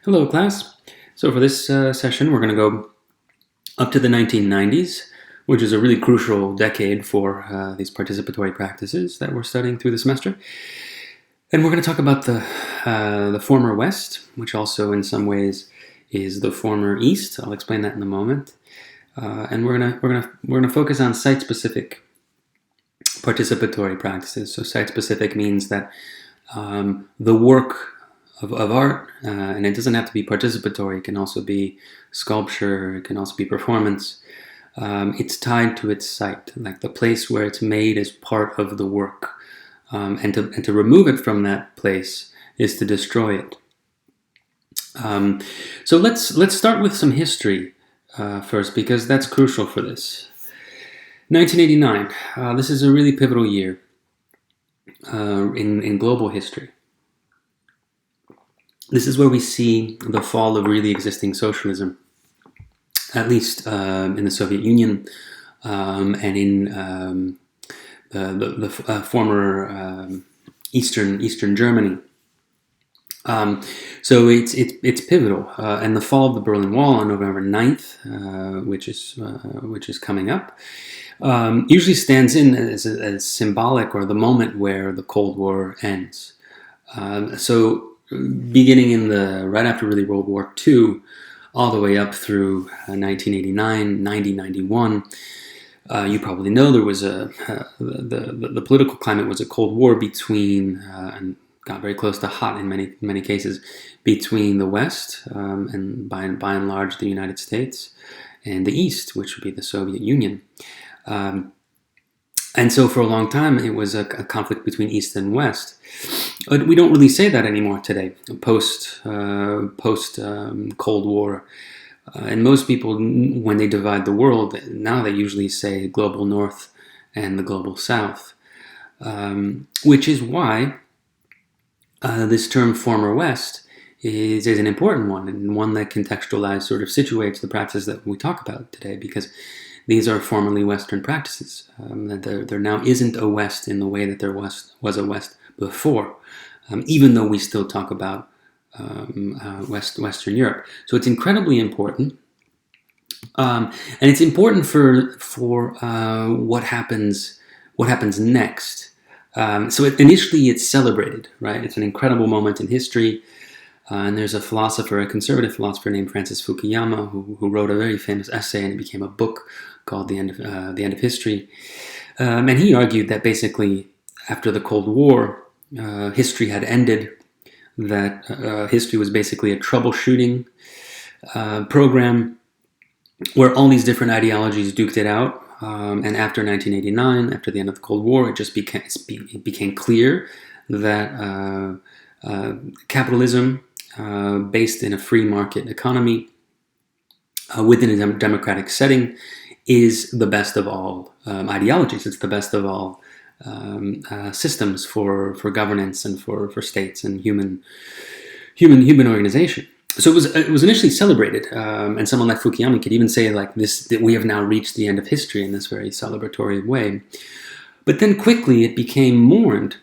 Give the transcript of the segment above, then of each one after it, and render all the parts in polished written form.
Hello, class. So for this session, we're going to go up to the 1990s, which is a really crucial decade for these participatory practices that we're studying through the semester. And we're going to talk about the former West, which also in some ways is the former East. I'll explain that in a moment. And we're gonna focus on site-specific participatory practices. So site-specific means that the work of art, and it doesn't have to be participatory, it can also be sculpture, it can also be performance. It's tied to its site, like the place where it's made is part of the work. And to remove it from that place is to destroy it. So let's start with some history first, because that's crucial for this. 1989, this is a really pivotal year in global history. This is where we see the fall of really existing socialism, at least in the Soviet Union and in the former Eastern Germany. So it's pivotal, and the fall of the Berlin Wall on November 9th, which is coming up, usually stands in as symbolic, or the moment where the Cold War ends. So beginning right after really World War II, all the way up through 1989, 90, 91. You probably know there was the political climate was a Cold War between, and got very close to hot in many cases, between the West, and by and large the United States, and the East, which would be the Soviet Union. And so for a long time it was a conflict between East and West. But we don't really say that anymore today, post Cold War. And most people, when they divide the world, now they usually say global North and the global South, which is why this term former West is an important one, and one that contextualizes, sort of situates the practices that we talk about today, because these are formerly Western practices. There now isn't a West in the way that there was a West before, even though we still talk about Western Europe. So it's incredibly important, and it's important for what happens next. So initially it's celebrated, right? It's an incredible moment in history, and there's a conservative philosopher named Francis Fukuyama who wrote a very famous essay, and it became a book called The End of History. And he argued that basically after the Cold War, history had ended, that history was basically a troubleshooting program where all these different ideologies duked it out. And after 1989, after the end of the Cold War, it became clear that capitalism, based in a free market economy within a democratic setting, is the best of all ideologies. It's the best of all systems for governance and for states and human organization. So it was initially celebrated, and someone like Fukuyama could even say like this, that we have now reached the end of history in this very celebratory way. But then quickly it became mourned,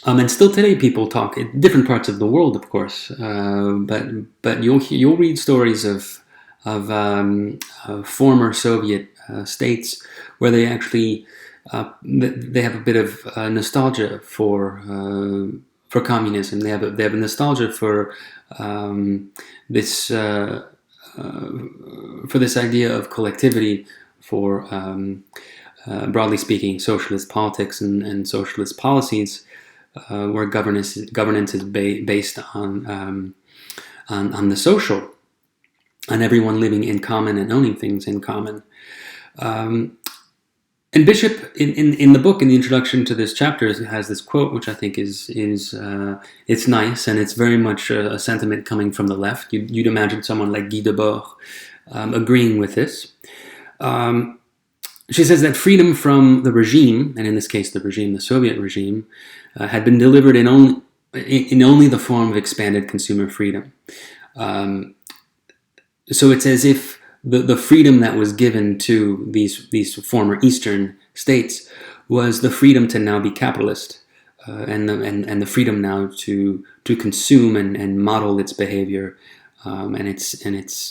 and still today people talk in different parts of the world, of course. But you'll read stories of former Soviet states where they actually they have a bit of nostalgia for communism. They have a nostalgia for this idea of collectivity, for broadly speaking, socialist politics and socialist policies, where governance is based on the social, and everyone living in common and owning things in common. And Bishop, in the book, in the introduction to this chapter, has this quote, which I think is it's nice, and it's very much a sentiment coming from the left. You'd imagine someone like Guy Debord agreeing with this. She says that freedom from the regime, and in this case the Soviet regime, had been delivered in only the form of expanded consumer freedom. So it's as if the freedom that was given to these former Eastern states was the freedom to now be capitalist, and the freedom now to consume and model its behavior, and its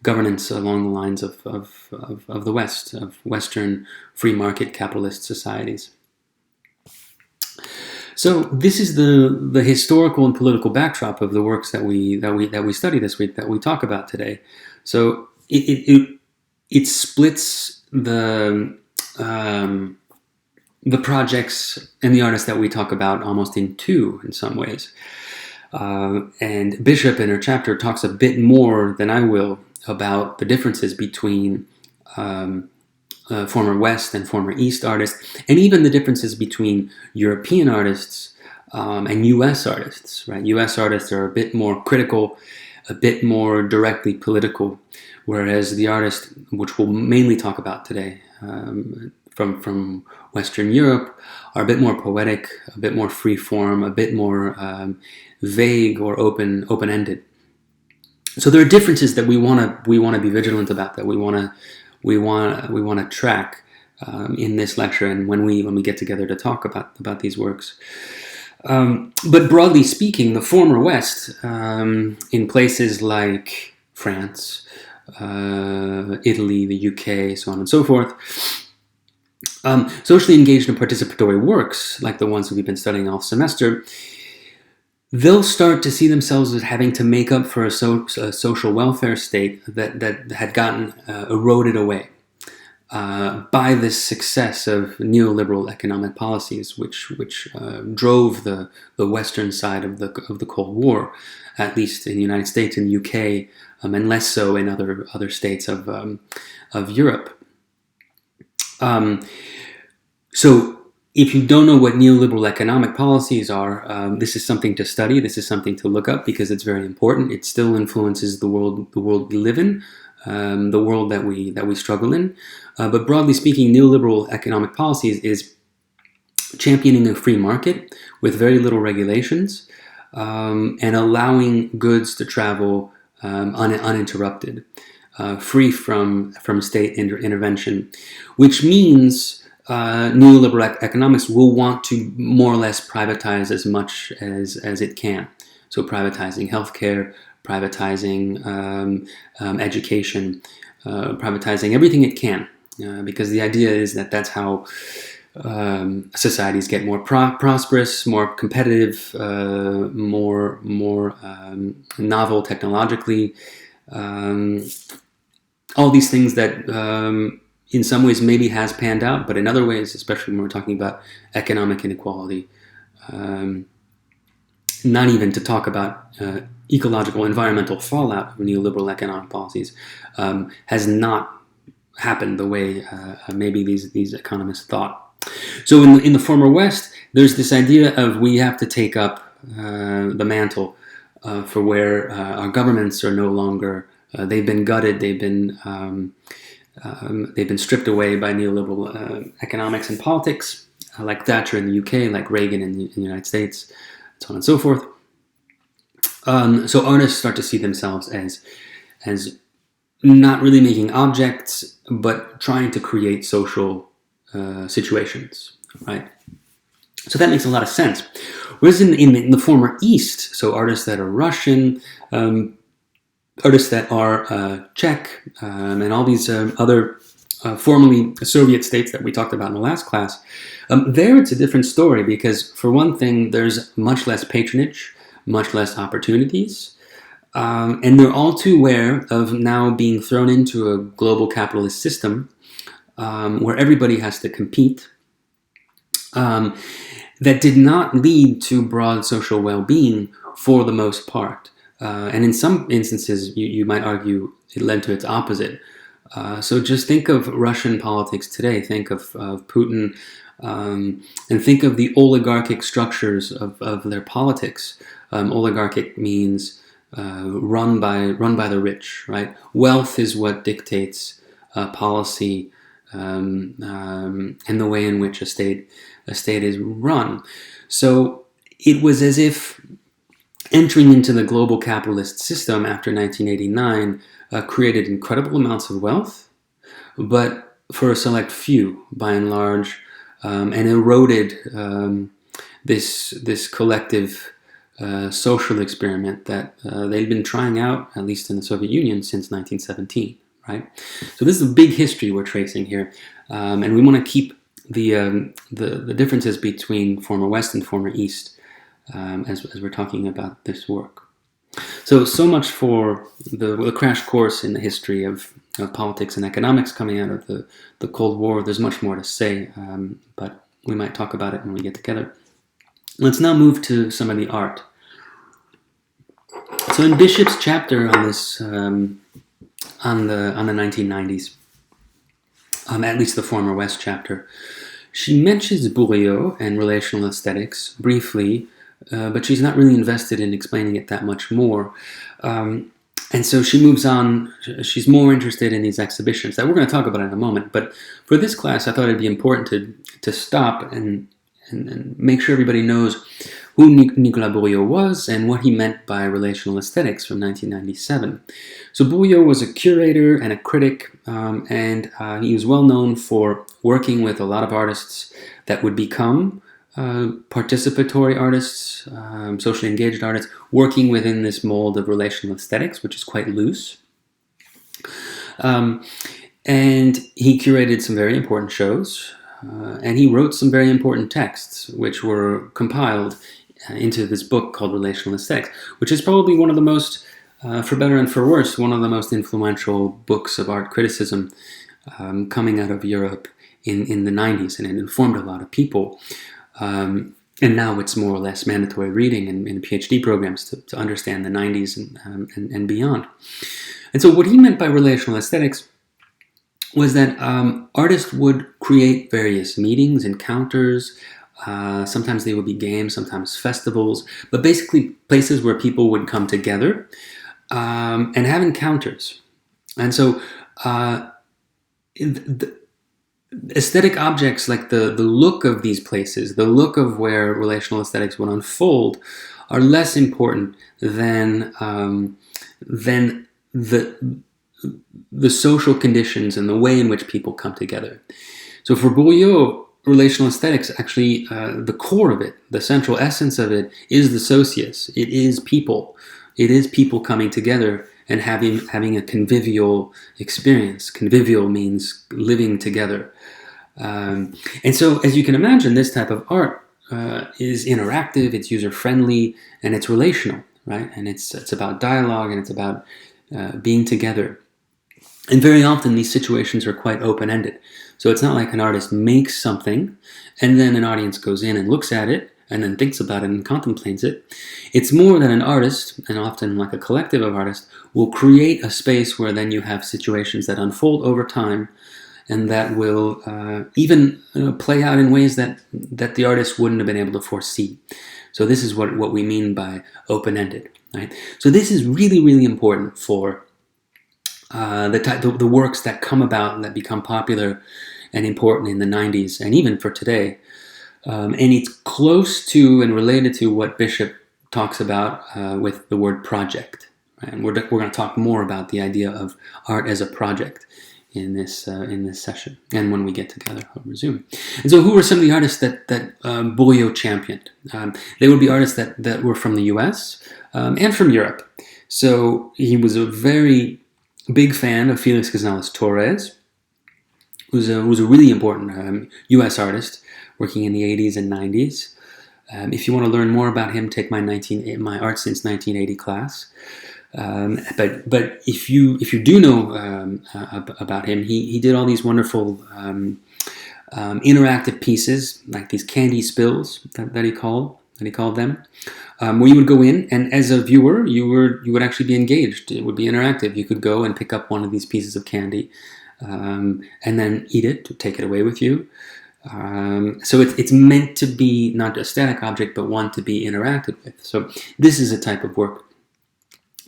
governance along the lines of the West, of Western free market capitalist societies. So this is the historical and political backdrop of the works that we study this week, that we talk about today. So it splits the projects and the artists that we talk about almost in two in some ways. And Bishop in her chapter talks a bit more than I will about the differences between former West and former East artists, and even the differences between European artists and U.S. artists. Right? U.S. artists are a bit more critical, a bit more directly political, whereas the artists, which we'll mainly talk about today, from Western Europe, are a bit more poetic, a bit more free form, a bit more vague or open-ended. So there are differences that we want to be vigilant about, that we want to track in this lecture, and when we get together to talk about these works. But broadly speaking, the former West, in places like France, Italy, the UK, so on and so forth, socially engaged in participatory works like the ones that we've been studying all semester, they'll start to see themselves as having to make up for a social welfare state that had gotten eroded away by the success of neoliberal economic policies, which drove the Western side of the Cold War, at least in the United States and the UK, and less so in other states of Europe. So if you don't know what neoliberal economic policies are, this is something to study. This is something to look up because it's very important. It still influences the world we live in, the world that we struggle in. But broadly speaking, neoliberal economic policies is championing a free market with very little regulations, and allowing goods to travel uninterrupted, free from state intervention, which means neoliberal economics will want to more or less privatize as much as it can. So privatizing healthcare, privatizing education, privatizing everything it can, because the idea is that that's how societies get more prosperous, more competitive, more novel technologically. All these things that in some ways maybe has panned out, but in other ways, especially when we're talking about economic inequality, not even to talk about ecological, environmental fallout of neoliberal economic policies, has not happened the way maybe these economists thought. So in the former West, there's this idea of we have to take up the mantle for where our governments are no longer, they've been gutted, they've been stripped away by neoliberal economics and politics, like Thatcher in the UK, like Reagan in the United States, so on and so forth. So artists start to see themselves as not really making objects, but trying to create social situations, right? So that makes a lot of sense. Whereas in the former East, so artists that are Russian, artists that are Czech, and all these other formerly Soviet states that we talked about in the last class, there it's a different story, because for one thing, there's much less patronage, much less opportunities, and they're all too aware of now being thrown into a global capitalist system where everybody has to compete, that did not lead to broad social well-being for the most part. And in some instances, you might argue it led to its opposite. So just think of Russian politics today, think of Putin, and think of the oligarchic structures of their politics. Oligarchic means run by the rich, right? Wealth is what dictates policy and the way in which a state is run. So it was as if entering into the global capitalist system after 1989 created incredible amounts of wealth, but for a select few, by and large, and eroded this collective social experiment that they'd been trying out, at least in the Soviet Union, since 1917. Right. So this is a big history we're tracing here, and we want to keep the differences between former West and former East as we're talking about this work. So much for the crash course in the history of politics and economics coming out of the Cold War. There's much more to say, but we might talk about it when we get together. Let's now move to some of the art. So in Bishop's chapter on this, on the 1990s, at least the former West chapter, she mentions Bourriot and relational aesthetics briefly, but she's not really invested in explaining it that much more. And so she moves on. She's more interested in these exhibitions that we're going to talk about in a moment. But for this class, I thought it'd be important to stop and make sure everybody knows who Nicolas Bourriot was and what he meant by relational aesthetics from 1997. So Bourriot was a curator and a critic, and he was well known for working with a lot of artists that would become participatory artists, socially engaged artists, working within this mold of relational aesthetics, which is quite loose. And he curated some very important shows, and he wrote some very important texts, which were compiled into this book called Relational Aesthetics, which is probably one of the most, for better and for worse, one of the most influential books of art criticism coming out of Europe in the 90s, and it informed a lot of people. And now it's more or less mandatory reading in PhD programs to understand the 90s and beyond. And so what he meant by relational aesthetics was that artists would create various meetings, encounters. Sometimes they would be games, sometimes festivals, but basically places where people would come together and have encounters. And so aesthetic objects, like the look of these places, the look of where relational aesthetics would unfold, are less important than the social conditions and the way in which people come together. So for Bourriot, relational aesthetics, actually, the core of it, the central essence of it, is the socius. It is people. It is people coming together and having a convivial experience. Convivial means living together. And so, as you can imagine, this type of art is interactive, it's user-friendly, and it's relational, right? And it's about dialogue, and it's about being together. And very often, these situations are quite open-ended. So it's not like an artist makes something, and then an audience goes in and looks at it, and then thinks about it and contemplates it. It's more that an artist, and often like a collective of artists, will create a space where then you have situations that unfold over time, and that will even play out in ways that the artist wouldn't have been able to foresee. So this is what we mean by open-ended, right? So this is really, really important for the works that come about and that become popular and important in the 90s, and even for today. And it's close to and related to what Bishop talks about with the word project. Right? And we're going to talk more about the idea of art as a project in this session, and when we get together, I'll resume. And so, who were some of the artists that Bourriot championed? They would be artists that were from the U.S. And from Europe. So he was a very big fan of Felix González Torres, who's a really important U.S. artist working in the 80s and 90s. If you want to learn more about him, take my Art Since 1980 class. But if you do know about him, he did all these wonderful interactive pieces, like these candy spills that he called them, where you would go in, and as a viewer, you would actually be engaged. It would be interactive. You could go and pick up one of these pieces of candy, and then eat it, to take it away with you. So it's meant to be not a static object, but one to be interacted with. So this is a type of work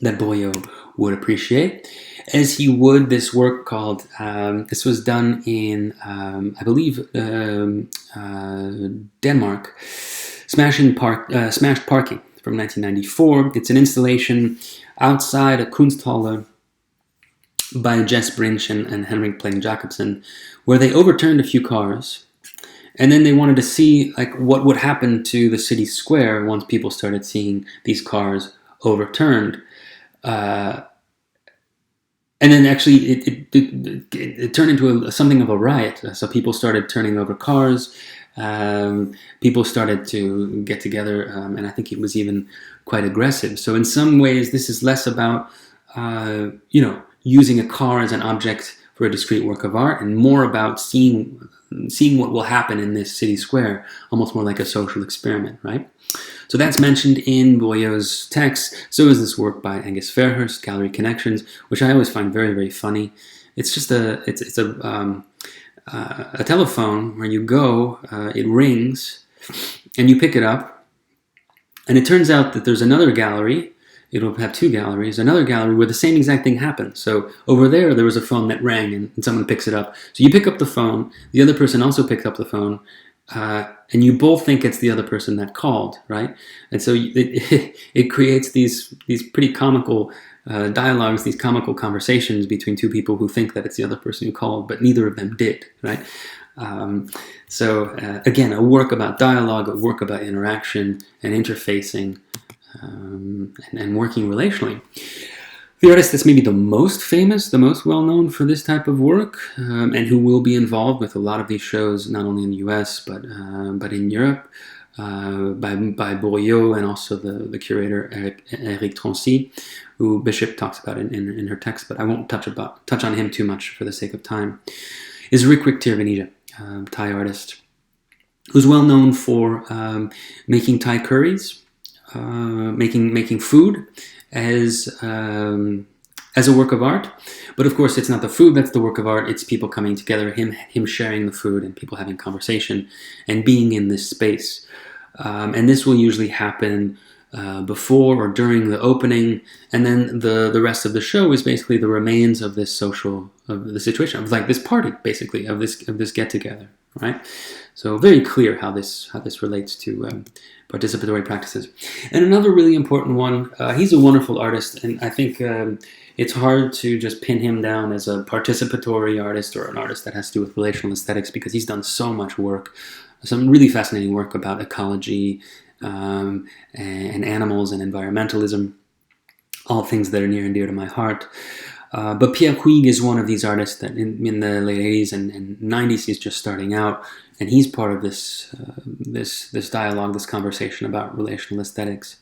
that Bourriot would appreciate, as he would this work called, this was done in, I believe, Denmark, Smashed Parking from 1994. It's an installation outside a Kunsthalle by Jess Brinch and Henrik Plain Jacobsen, where they overturned a few cars, and then they wanted to see like what would happen to the city square once people started seeing these cars overturned. And then actually it turned into something of a riot. So people started turning over cars. People started to get together, and I think it was even quite aggressive. So in some ways, this is less about using a car as an object for a discrete work of art, and more about seeing what will happen in this city square, almost more like a social experiment, right? So that's mentioned in Boyleau's text. So is this work by Angus Fairhurst, Gallery Connections, which I always find very, very funny. It's just a telephone where you go, it rings, and you pick it up, and it turns out that there's another gallery. It'll have two galleries, another gallery where the same exact thing happened. So over there was a phone that rang, and someone picks it up. So you pick up the phone, the other person also picked up the phone, and you both think it's the other person that called, right? And so it creates these pretty comical dialogues, these comical conversations between two people who think that it's the other person who called, but neither of them did, right? Again, a work about dialogue, a work about interaction and interfacing, and working relationally. The artist that's maybe the most famous, the most well-known for this type of work, and who will be involved with a lot of these shows, not only in the US, but in Europe, by Bourriaud, and also the curator Eric Troncy, who Bishop talks about in her text, but I won't touch on him too much for the sake of time, is Rik Tirvanija, Thai artist, who's well known for making Thai curries, making food as a work of art. But of course, it's not the food that's the work of art. It's people coming together, him sharing the food, and people having conversation and being in this space. And this will usually happen before or during the opening, and then the rest of the show is basically the remains of this of the situation, of like this party, basically, of this get together, right? So very clear how this relates to participatory practices. And another really important one, he's a wonderful artist, and I think it's hard to just pin him down as a participatory artist or an artist that has to do with relational aesthetics, because he's done so much work, some really fascinating work about ecology and animals and environmentalism, all things that are near and dear to my heart. But Pia Queen is one of these artists that in the late 80s and 90s, he's just starting out, and he's part of this dialogue, this conversation about relational aesthetics.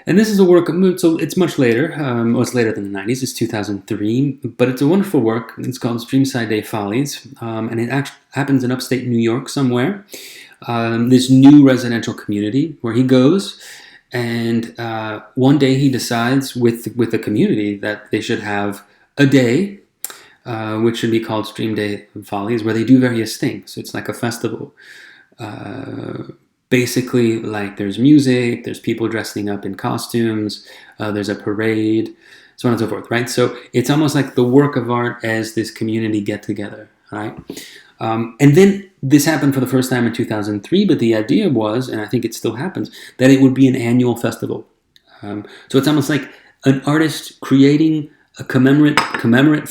And this is a work, so it's much later, it's later than the 90s, it's 2003, but it's a wonderful work. It's called Streamside Day Follies, and it actually happens in upstate New York somewhere, this new residential community where he goes. And one day he decides with the community that they should have a day, which should be called Stream Day Follies, where they do various things. It's like a festival. Basically, like there's music, there's people dressing up in costumes, there's a parade, so on and so forth, right? So it's almost like the work of art as this community get together, right? And then this happened for the first time in 2003, but the idea was, and I think it still happens, that it would be an annual festival. So it's almost like an artist creating a commemorative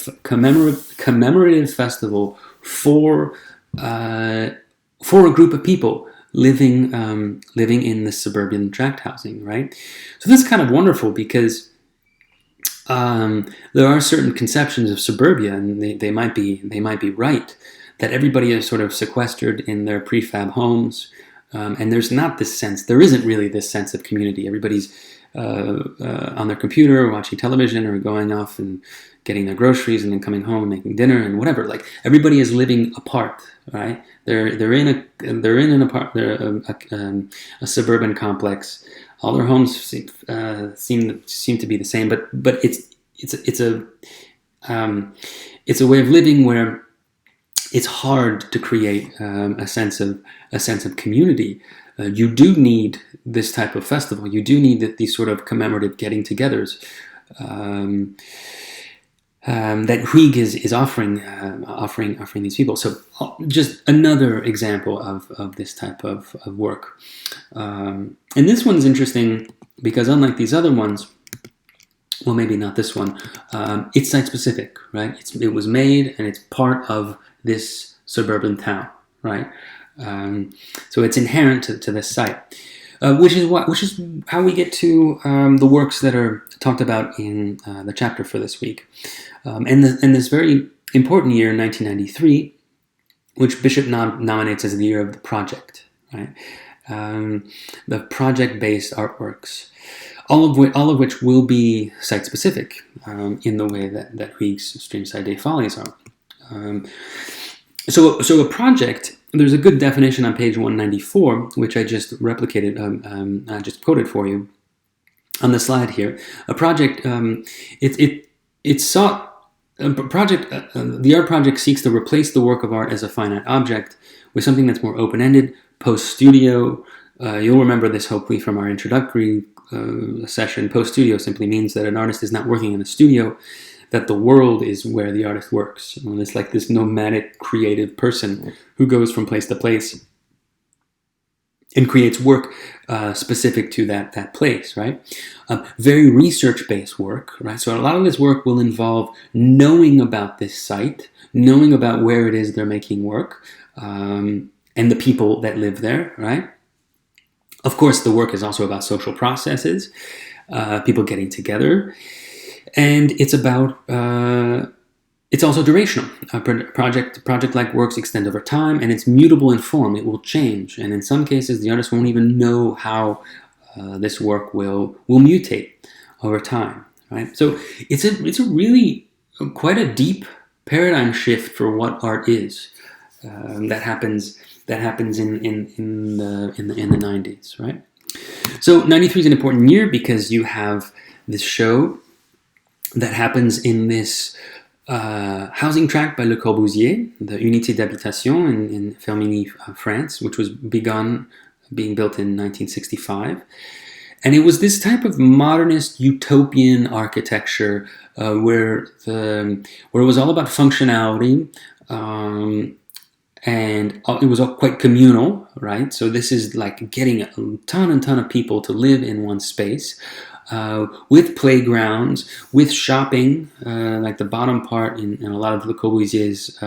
festival for a group of people living in this suburban tract housing, right? So this is kind of wonderful because there are certain conceptions of suburbia, and they might be right, that everybody is sort of sequestered in their prefab homes, and there isn't really this sense of community. Everybody's on their computer, watching television, or going off and getting their groceries, and then coming home and making dinner and whatever. Like everybody is living apart, right? They're in a suburban complex. All their homes seem to be the same, but it's a way of living where it's hard to create a sense of community. You do need this type of festival. You do need these sort of commemorative getting-togethers that Huig is offering these people. So just another example of this type of work. And this one's interesting because unlike these other ones, well, maybe not this one, it's site-specific, right? It was made and it's part of this suburban town, right? So it's inherent to this site, which is how we get to the works that are talked about in the chapter for this week. And this very important year, 1993, which Bishop nominates as the year of the project, right? The project-based artworks, all of which will be site-specific in the way that Huyg's Streamside Day Follies are. So a project, there's a good definition on page 194, which I just replicated, I just quoted for you on the slide here. A project, it's sought. The art project seeks to replace the work of art as a finite object with something that's more open-ended, post-studio. You'll remember this hopefully from our introductory session. Post-studio simply means that an artist is not working in a studio, that the world is where the artist works. And it's like this nomadic creative person who goes from place to place and creates work specific to that place, right? Very research-based work, right? So a lot of this work will involve knowing about this site, knowing about where it is they're making work, and the people that live there, right? Of course, the work is also about social processes, people getting together, and it's about it's also durational. Project-like works extend over time, and it's mutable in form. It will change, and in some cases, the artist won't even know how this work will mutate over time. Right? So it's a really quite a deep paradigm shift for what art is that happens in the 90s. Right? So 93 is an important year because you have this show that happens in this housing tract by Le Corbusier, the Unité d'Habitation in Firminy, France, which was being built in 1965. And it was this type of modernist utopian architecture where it was all about functionality, and it was all quite communal, right? So this is like getting a ton of people to live in one space. With playgrounds, with shopping, like the bottom part in a lot of Le Corbusier's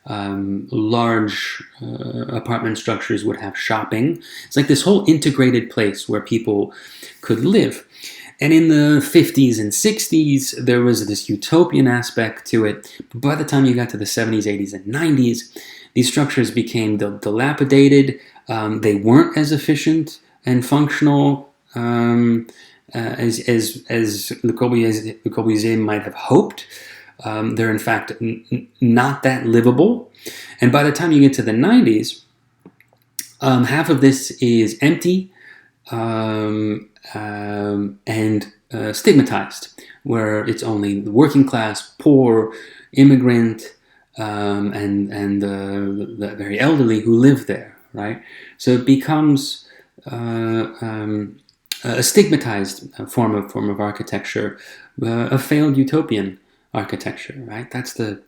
large apartment structures would have shopping. It's like this whole integrated place where people could live. And in the 50s and 60s, there was this utopian aspect to it. But by the time you got to the 70s, 80s, and 90s, these structures became dilapidated. They weren't as efficient and functional as Le Corbusier might have hoped. They're in fact not that livable. And by the time you get to the 90s, half of this is empty and stigmatized, where it's only the working class, poor, immigrant, and the very elderly who live there, right? So it becomes a stigmatized form of architecture, a failed utopian architecture, right? That's the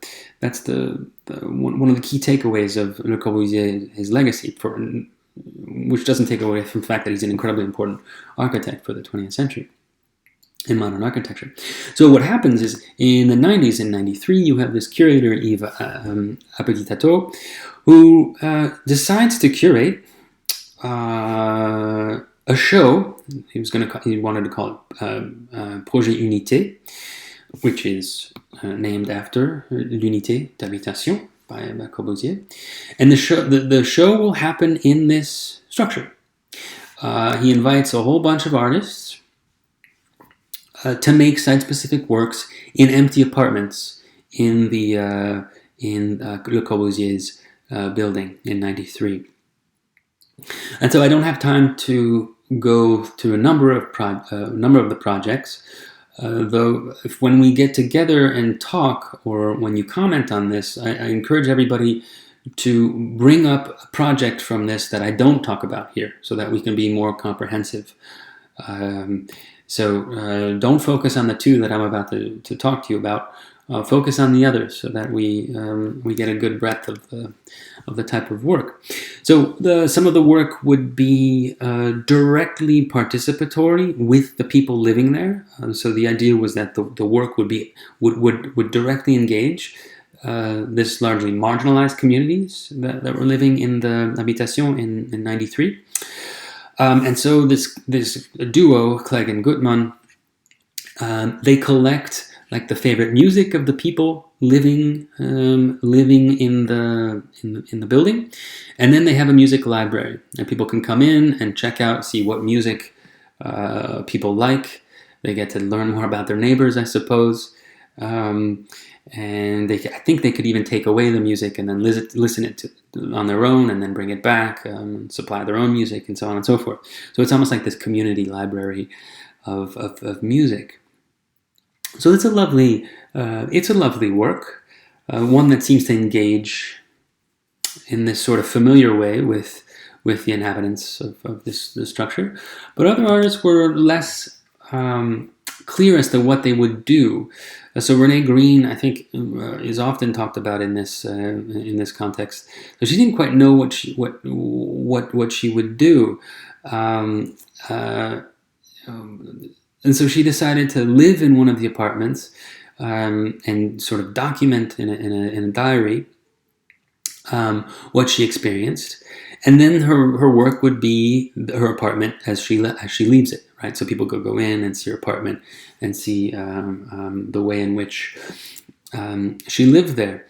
one of the key takeaways of Le Corbusier, his legacy, which doesn't take away from the fact that he's an incredibly important architect for the 20th century in modern architecture. So what happens is in the 90s, in 93, you have this curator, Yves Apetitato, who decides to curate a show. He wanted to call it Projet Unité, which is named after l'Unité d'Habitation by Corbusier. And the show will happen in this structure. He invites a whole bunch of artists to make site-specific works in empty apartments in Le Corbusier's building in 93. And so I don't have time to go through a number of the projects, though when we get together and talk, or when you comment on this, I encourage everybody to bring up a project from this that I don't talk about here, so that we can be more comprehensive. So don't focus on the two that I'm about to talk to you about. Focus on the others, so that we get a good breadth of the type of work. So some of the work would be directly participatory with the people living there. So the idea was that the work would directly engage this largely marginalized communities that were living in the Habitation in 93. And so this duo, Clegg and Gutmann, they collect like the favorite music of the people living in the building, and then they have a music library, and people can come in and check out, see what music people like. They get to learn more about their neighbors, I suppose, and I think they could even take away the music and then listen it on their own, and then bring it back, supply their own music, and so on and so forth. So it's almost like this community library of music. So it's a lovely work, one that seems to engage in this sort of familiar way with the inhabitants of this structure. But other artists were less clear as to what they would do. So Renee Green, I think, is often talked about in this context. So she didn't quite know what she would do. And so she decided to live in one of the apartments and sort of document in a diary what she experienced, and then her work would be her apartment as she leaves it. Right, so people could go in and see her apartment and see the way in which she lived there,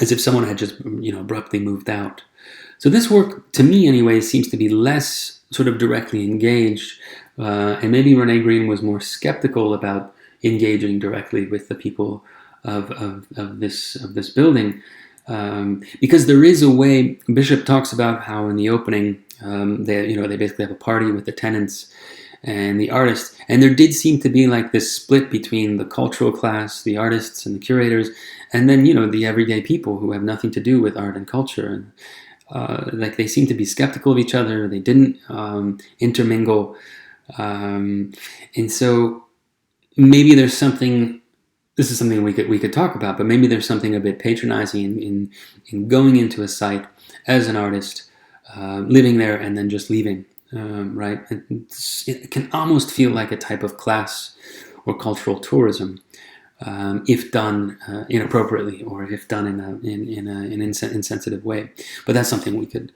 as if someone had just abruptly moved out. So this work, to me anyway, seems to be less sort of directly engaged. And maybe Renee Green was more skeptical about engaging directly with the people of this building, because there is a way. Bishop talks about how in the opening they basically have a party with the tenants and the artists, and there did seem to be like this split between the cultural class, the artists and the curators, and then the everyday people who have nothing to do with art and culture, and like they seem to be skeptical of each other. They didn't intermingle. And so maybe there's something. This is something we could talk about, but maybe there's something a bit patronizing in going into a site as an artist, living there and then just leaving. Right? It can almost feel like a type of class or cultural tourism, if done inappropriately or if done in an insensitive way. But that's something we could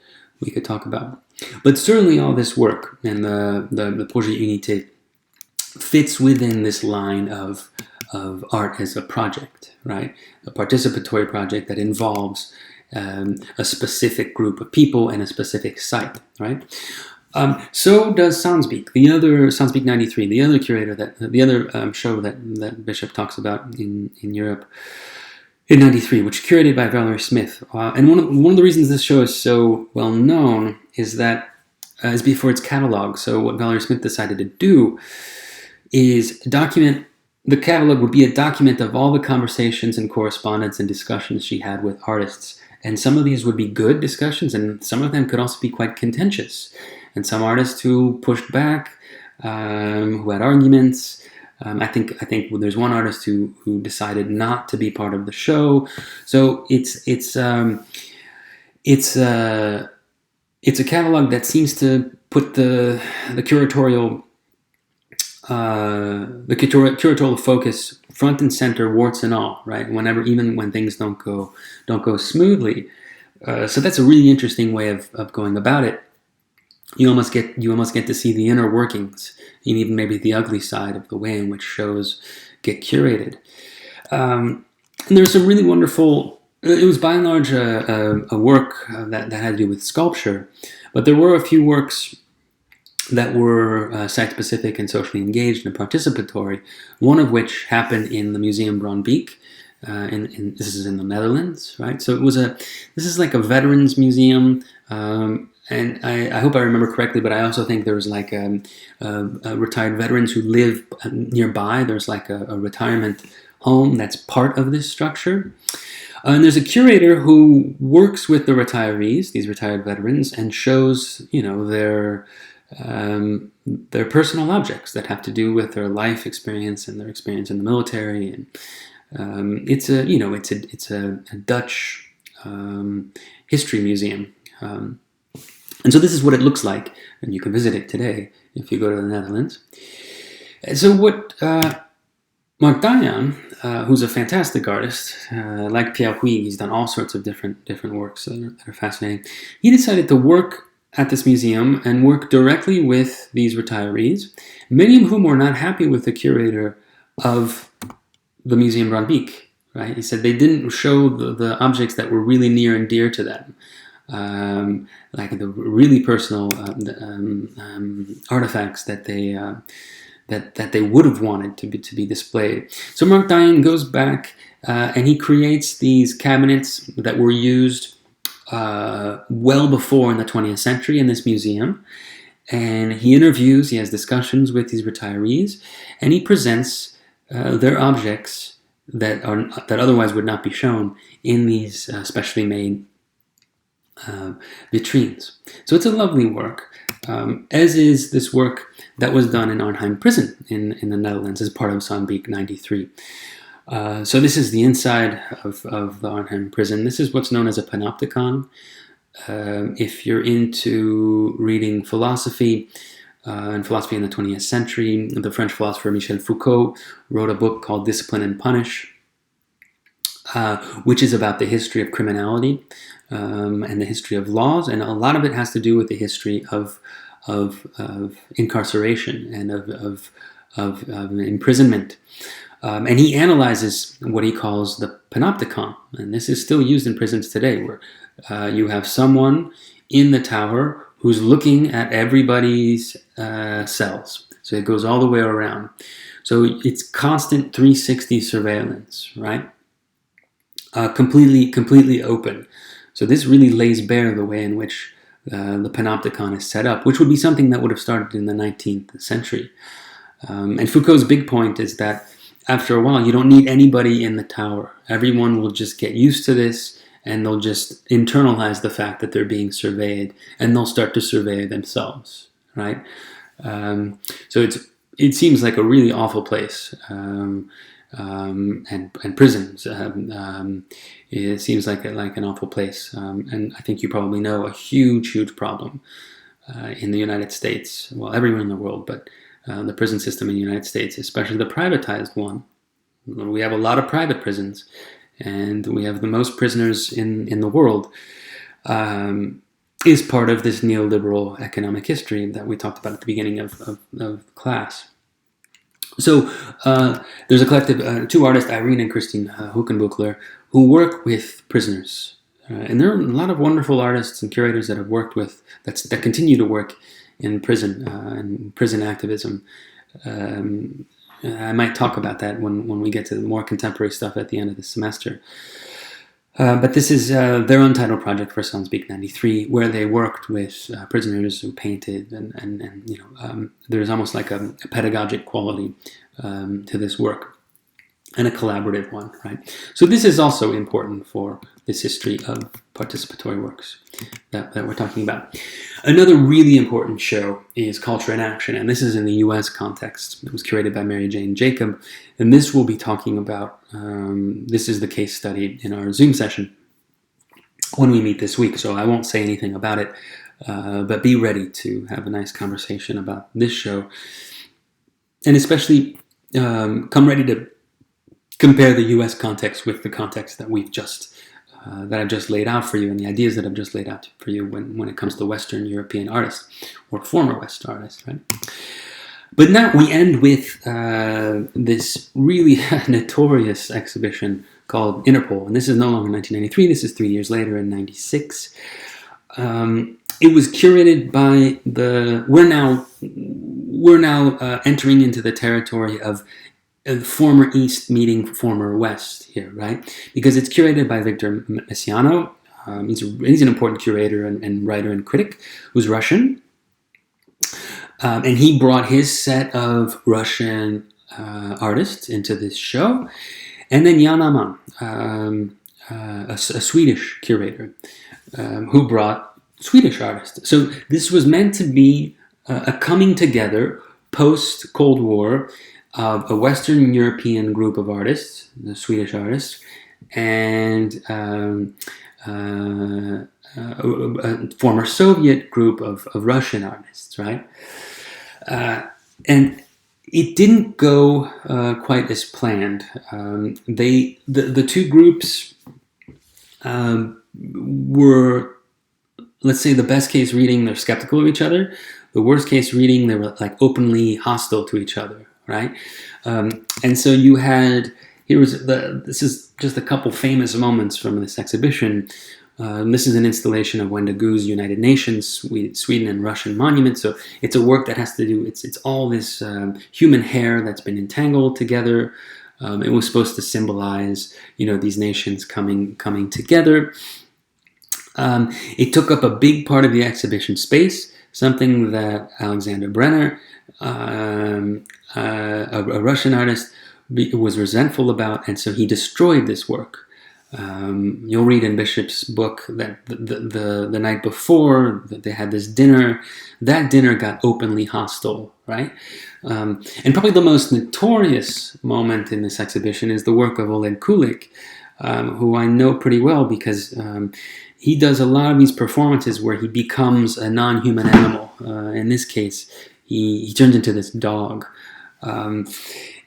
talk about. But certainly all this work and the Projet Unité fits within this line of art as a project, right? A participatory project that involves a specific group of people and a specific site, right? So does Soundspeak, the other Soundspeak 93, the other show that Bishop talks about in Europe in 93, which is curated by Valerie Smith. And one of the reasons this show is so well known is that is before its catalog. So what Valerie Smith decided to do is document. The catalog would be a document of all the conversations and correspondence and discussions she had with artists. And some of these would be good discussions, and some of them could also be quite contentious. And some artists who pushed back, who had arguments. I think there's one artist who decided not to be part of the show. So it's a catalog that seems to put the curatorial focus front and center, warts and all, right? Even when things don't go smoothly. So that's a really interesting way of going about it. You almost get to see the inner workings, and even maybe the ugly side of the way in which shows get curated. And there's some really wonderful. It was by and large a work that had to do with sculpture, but there were a few works that were site-specific and socially engaged and participatory, one of which happened in the Museum Bronbeek, this is in the Netherlands, right? So this is like a veterans museum, and I hope I remember correctly, but I also think there's like retired veterans who live nearby. There's like a retirement home that's part of this structure. And there's a curator who works with the retirees, these retired veterans, and shows, their personal objects that have to do with their life experience and their experience in the military. And it's a Dutch history museum. And so this is what it looks like, and you can visit it today if you go to the Netherlands. And so what Mark Tayan who's a fantastic artist, like Pia Queen. He's done all sorts of different works that are fascinating. He decided to work at this museum and work directly with these retirees, many of whom were not happy with the curator of the Museum Brandbeek. Right? He said they didn't show the objects that were really near and dear to them, like the really personal artifacts that they that they would have wanted to be displayed. So Mark Tayan goes back and he creates these cabinets that were used well before in the 20th century in this museum. And he interviews, he has discussions with these retirees, and he presents their objects that otherwise would not be shown in these specially made vitrines. So it's a lovely work, as is this work that was done in Arnhem Prison in the Netherlands as part of Zandbeek 93. So this is the inside of the Arnhem Prison. This is what's known as a panopticon. If you're into reading philosophy, and philosophy in the 20th century, the French philosopher Michel Foucault wrote a book called Discipline and Punish, which is about the history of criminality and the history of laws, and a lot of it has to do with the history of incarceration and of imprisonment. And he analyzes what he calls the panopticon, and this is still used in prisons today, where you have someone in the tower who's looking at everybody's cells. So it goes all the way around. So it's constant 360 surveillance, right? Completely open. So this really lays bare the way in which the panopticon is set up, which would be something that would have started in the 19th century. And Foucault's big point is that after a while, you don't need anybody in the tower. Everyone will just get used to this, and they'll just internalize the fact that they're being surveyed, and they'll start to survey themselves, right? So it seems like a really awful place, and prisons. It seems like an awful place, and I think you probably know a huge problem in the United States. Well, everywhere in the world, but the prison system in the United States, especially the privatized one. We have a lot of private prisons, and we have the most prisoners in the world, is part of this neoliberal economic history that we talked about at the beginning of class. So there's a collective, two artists, Irene and Christine Hoekenbuchler, who work with prisoners. And there are a lot of wonderful artists and curators that have worked with, that continue to work in prison and prison activism. I might talk about that when we get to the more contemporary stuff at the end of the semester. But this is their Untitled project for Zandbeek 93, where they worked with prisoners who painted, and you know, there's almost like a pedagogic quality to this work, and a collaborative one, right? So this is also important for this history of participatory works that we're talking about. Another really important show is Culture in Action, and this is in the US context. It was curated by Mary Jane Jacob, and this we'll be talking about. This is the case study in our Zoom session when we meet this week, so I won't say anything about it, but be ready to have a nice conversation about this show, and especially come ready to compare the US context with the context that we've just that I've just laid out for you, and the ideas that I've just laid out for you when it comes to Western European artists, or former West artists, right? But now we end with this really notorious exhibition called Interpol, and this is no longer 1993, this is 3 years later in 96. It was curated by we're now entering into the territory of former East meeting former West here, right? Because it's curated by Victor Messiano. He's an important curator and writer and critic who's Russian. And he brought his set of Russian artists into this show. And then Jan Aman, a Swedish curator, who brought Swedish artists. So this was meant to be a coming together post-Cold War of a Western European group of artists, the Swedish artists, and a former Soviet group of Russian artists, right? And it didn't go quite as planned. The two groups were, let's say, the best case reading, they're skeptical of each other. The worst case reading, they were like openly hostile to each other, right? And so you had, this is just a couple famous moments from this exhibition. This is an installation of Wendigoo's United Nations, Sweden and Russian monument. So it's a work that has to do, it's all this human hair that's been entangled together. It was supposed to symbolize, these nations coming together. It took up a big part of the exhibition space, something that Alexander Brenner, a Russian artist, was resentful about, and so he destroyed this work. You'll read in Bishop's book that the night before that they had this dinner. That dinner got openly hostile, right? And probably the most notorious moment in this exhibition is the work of Oleg Kulik, who I know pretty well because he does a lot of these performances where he becomes a non-human animal. In this case, he turns into this dog. And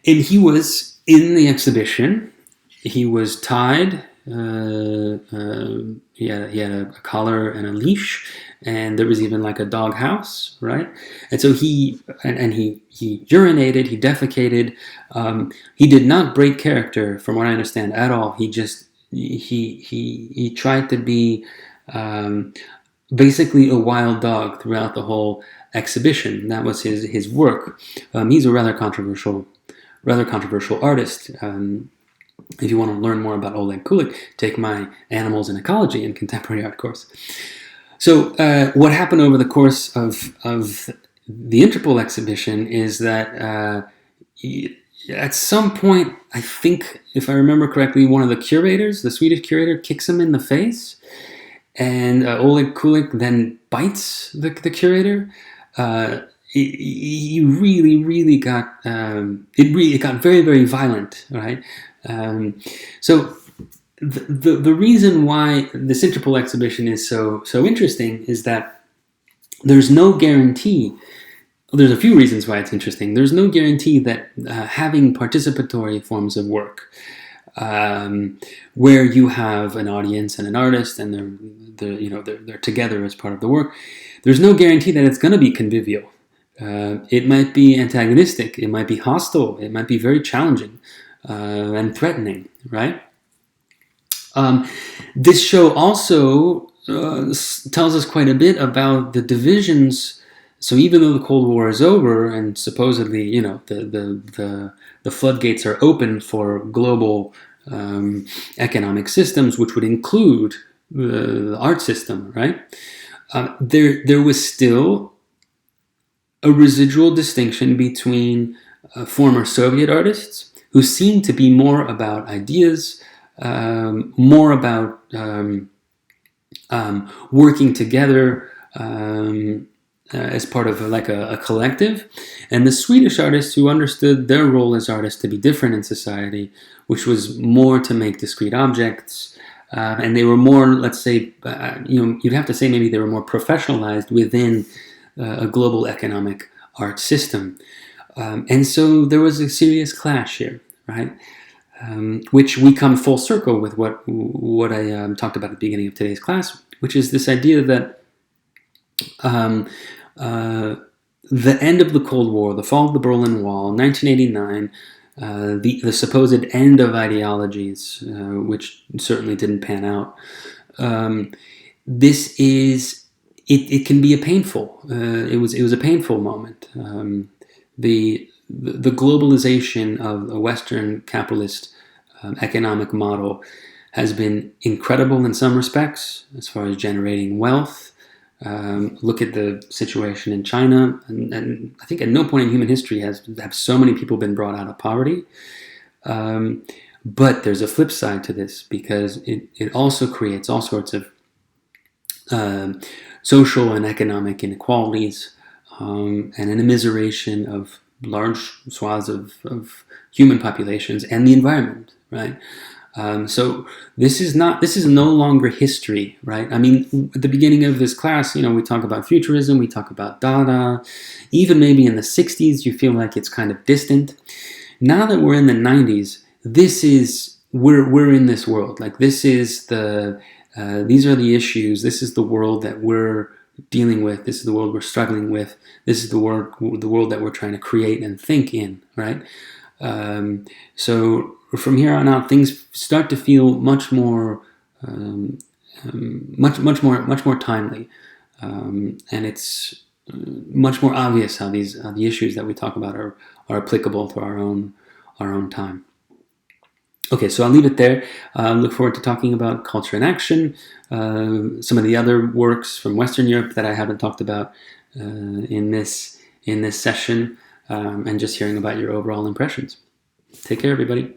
he was in the exhibition. He was tied. He had a collar and a leash, and there was even like a dog house, right? And so he urinated, he defecated. He did not break character, from what I understand, at all. He just he tried to be basically a wild dog throughout the whole exhibition. That was his work. He's a rather controversial artist. If you want to learn more about Oleg Kulik, take my Animals in Ecology and Contemporary Art course. So what happened over the course of the Interpol exhibition is that at some point, I think, if I remember correctly, one of the curators, the Swedish curator, kicks him in the face, and Oleg Kulik then bites the curator. He really got it got very, very violent, right? So the reason why this Interpol exhibition is so interesting is that there's no guarantee. There's a few reasons why it's interesting. There's no guarantee that having participatory forms of work, where you have an audience and an artist, and they're together as part of the work. There's no guarantee that it's going to be convivial. It might be antagonistic. It might be hostile. It might be very challenging and threatening, right? This show also tells us quite a bit about the divisions. So even though the Cold War is over and supposedly, the floodgates are open for global economic systems, which would include the art system, right? There was still a residual distinction between former Soviet artists who seemed to be more about ideas, more about working together as part of a collective, and the Swedish artists who understood their role as artists to be different in society, which was more to make discrete objects, and they were more, let's say, you'd have to say maybe they were more professionalized within a global economic art system. And so there was a serious clash here, right? Which we come full circle with what I talked about at the beginning of today's class, which is this idea that the end of the Cold War, the fall of the Berlin Wall, 1989, the supposed end of ideologies, which certainly didn't pan out. It can be a painful. It was a painful moment. The globalization of a Western capitalist economic model has been incredible in some respects, as far as generating wealth. Look at the situation in China, and I think at no point in human history have so many people been brought out of poverty. But there's a flip side to this, because it also creates all sorts of social and economic inequalities, and an immiseration of large swaths of human populations and the environment, right? So this is no longer history, right? I mean, at the beginning of this class, we talk about futurism, we talk about Dada. Even maybe in the 60s, you feel like it's kind of distant. Now that we're in the 90s, we're in this world. Like, this is these are the issues. This is the world that we're dealing with. This is the world we're struggling with. This is the world that we're trying to create and think in, right? So from here on out, things start to feel much more, much more timely, and it's much more obvious how the issues that we talk about are applicable to our own time. Okay, so I'll leave it there. Look forward to talking about culture in action, some of the other works from Western Europe that I haven't talked about in this session, and just hearing about your overall impressions. Take care, everybody.